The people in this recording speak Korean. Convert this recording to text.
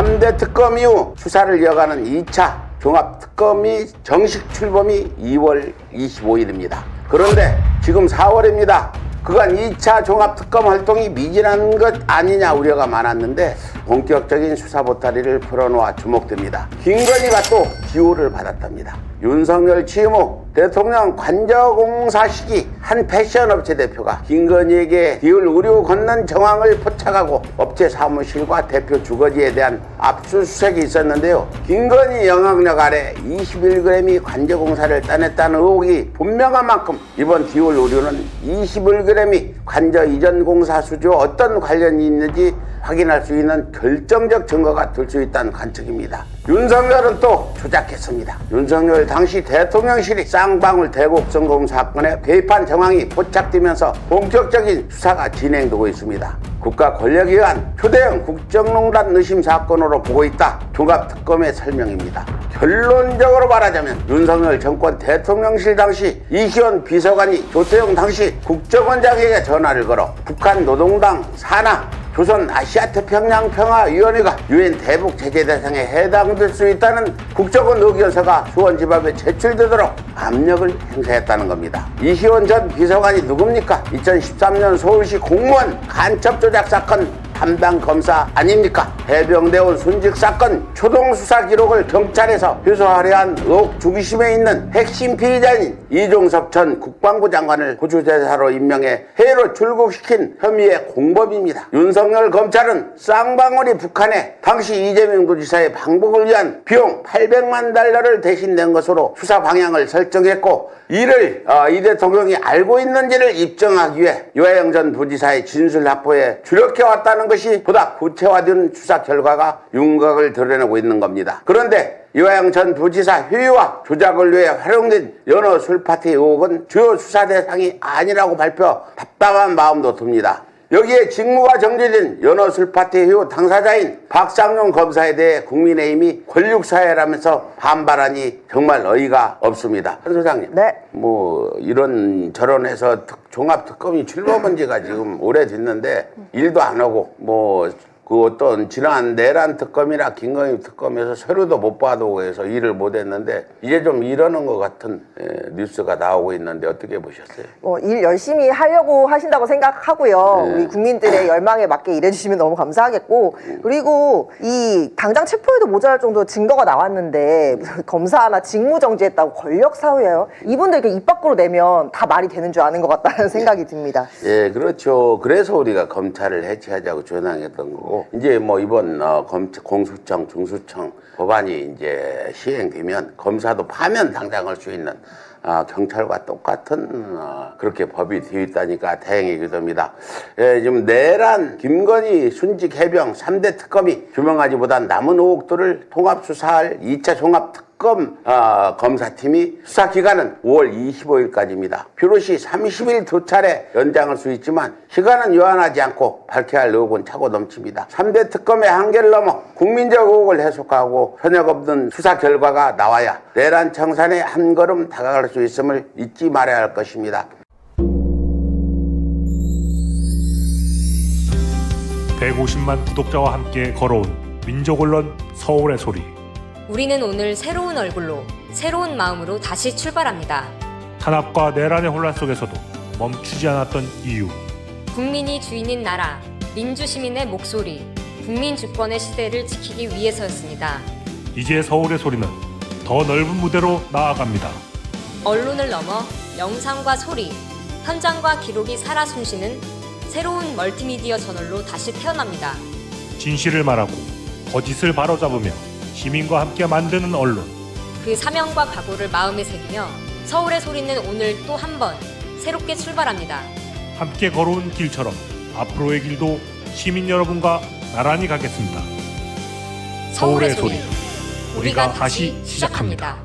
3대 특검 이후 수사를 이어가는 2차 종합특검이 정식 출범이 2월 25일입니다. 그런데 지금 4월입니다. 그간 2차 종합특검 활동이 미진한 것 아니냐 우려가 많았는데 본격적인 수사 보따리를 풀어놓아 주목됩니다. 김건희가 또 기호를 받았답니다. 윤석열 취임 후 대통령 관저공사 시기 한 패션업체 대표가 김건희에게 기울 의료 건넌 정황을 포착하고 업체 사무실과 대표 주거지에 대한 압수수색이 있었는데요. 김건희 영향력 아래 21g이 관저공사를 따냈다는 의혹이 분명한 만큼 이번 기울 의료는 21g이 관저 이전 공사 수주와 어떤 관련이 있는지 확인할 수 있는 결정적 증거가 될 수 있다는 관측입니다. 윤석열은 또 조작했습니다. 윤석열 당시 대통령실이 쌍방울 대곡성공 사건에 개입한 정황이 포착되면서 본격적인 수사가 진행되고 있습니다. 국가 권력기관 초대형 국정농단 의심 사건으로 보고 있다. 종합특검의 설명입니다. 결론적으로 말하자면 윤석열 정권 대통령실 당시 이희원 비서관이 조태용 당시 국정원장에게 전화를 걸어 북한 노동당 산하 조선 아시아태평양평화위원회가 유엔 대북 제재 대상에 해당될 수 있다는 국정원 의견서가 수원지법에 제출되도록 압력을 행사했다는 겁니다. 이희원 전 비서관이 누굽니까? 2013년 서울시 공무원 간첩 조작 사건 담당 검사 아닙니까? 해병대 온 순직 사건 초동 수사 기록을 경찰에서 회수하려 한 의혹 중심에 있는 핵심 피의자인 이종섭 전 국방부 장관을 구주대사로 임명해 해외로 출국시킨 혐의의 공범입니다. 윤석열 검찰은 쌍방울이 북한에 당시 이재명 도지사의 방북을 위한 비용 800만 달러를 대신 낸 것으로 수사 방향을 설정했고, 이를 이 대통령이 알고 있는지를 입증하기 위해 유해영 전 부지사의 진술 확보에 주력해왔다는 것이 보다 구체화된 수사 결과가 윤곽을 드러내고 있는 겁니다. 그런데 유해영 전 부지사 회유와 조작을 위해 활용된 연어 술파티 의혹은 주요 수사 대상이 아니라고 발표, 답답한 마음도 듭니다. 여기에 직무가 정지된 연어 술파티 회유 당사자인 박상용 검사에 대해 국민의힘이 권력사회라면서 반발하니 정말 어이가 없습니다. 한 소장님, 네. 뭐 이런 저런 해서 종합특검이 출범한 지가 지금 오래됐는데 일도 안 하고 그 어떤 지난 내란 특검이나 김건희 특검에서 서류도 못 받아오고 해서 일을 못 했는데 이제 좀 이러는 것 같은 뉴스가 나오고 있는데 어떻게 보셨어요? 일 열심히 하려고 하신다고 생각하고요. 우리 국민들의 열망에 맞게 일해주시면 너무 감사하겠고, 그리고 이 당장 체포해도 모자랄 정도 증거가 나왔는데 검사 하나 직무정지했다고 권력사회예요. 이분들 입 밖으로 내면 다 말이 되는 줄 아는 것 같다는 생각이 듭니다. 예, 그렇죠. 그래서 우리가 검찰을 해체하자고 주장했던 거고, 이제 이번 공수처, 중수청 법안이 이제 시행되면 검사도 파면 당장할 수 있는 경찰과 똑같은 그렇게 법이 되어 있다니까 다행이기도 합니다. 예, 지금 내란, 김건희, 순직, 해병 3대 특검이 규명하지보단 남은 의혹들을 통합수사할 2차 종합특검 검사팀이 수사 기간은 5월 25일까지입니다. 비로시 30일 두 차례 연장할 수 있지만 시간은 요한하지 않고 밝혀야 할 의혹은 차고 넘칩니다. 3대 특검의 한계를 넘어 국민적 의혹을 해소하고 현역 없는 수사 결과가 나와야 내란 청산에 한 걸음 다가갈 수 있음을 잊지 말아야 할 것입니다. 150만 구독자와 함께 걸어온 민족언론 서울의 소리. 우리는 오늘 새로운 얼굴로, 새로운 마음으로 다시 출발합니다. 탄압과 내란의 혼란 속에서도 멈추지 않았던 이유. 국민이 주인인 나라, 민주시민의 목소리, 국민 주권의 시대를 지키기 위해서였습니다. 이제 서울의 소리는 더 넓은 무대로 나아갑니다. 언론을 넘어 영상과 소리, 현장과 기록이 살아 숨쉬는 새로운 멀티미디어 저널로 다시 태어납니다. 진실을 말하고 거짓을 바로잡으며 시민과 함께 만드는 언론. 그 사명과 각오를 마음에 새기며 서울의 소리는 오늘 또 한 번 새롭게 출발합니다. 함께 걸어온 길처럼 앞으로의 길도 시민 여러분과 나란히 가겠습니다. 서울의 소리, 우리가 다시 시작합니다.